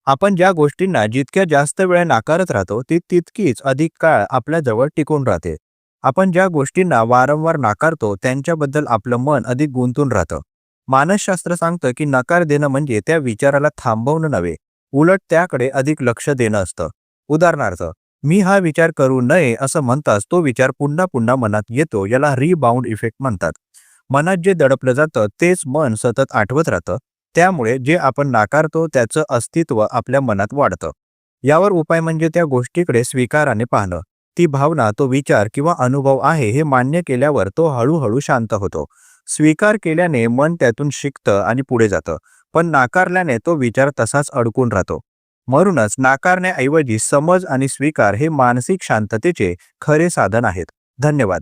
आपण ज्या गोष्टींना जितक्या जास्त वेळ नाकारत राहतो, ती तितकीच अधिक काळ आपल्या जवळ टिकून राहते. आपण ज्या गोष्टींना वारंवार नाकारतो, त्यांच्याबद्दल आपलं मन अधिक गुंतून राहतं. मानसशास्त्र सांगतं की नकार देणं म्हणजे त्या विचाराला थांबवणं नव्हे, उलट त्याकडे अधिक लक्ष देणं असतं. उदाहरणार्थ, मी हा विचार करू नये असं म्हणताच तो विचार पुन्हा पुन्हा मनात येतो. याला रिबाउंड इफेक्ट म्हणतात. मनात जे दडपलं जातं तेच मन सतत आठवत राहतं. त्यामुळे जे आपण नाकारतो त्याचं अस्तित्व आपल्या मनात वाढतं. यावर उपाय म्हणजे त्या गोष्टीकडे स्वीकाराने पाहणं. ती भावना, तो विचार किंवा अनुभव आहे हे मान्य केल्यावर तो हळूहळू शांत होतो. स्वीकार केल्याने मन त्यातून शिकतं आणि पुढे जातं. पण नाकारल्याने तो विचार तसाच अडकून राहतो. म्हणूनच नाकारण्याऐवजी समज आणि स्वीकार हे मानसिक शांततेचे खरे साधन आहेत. धन्यवाद.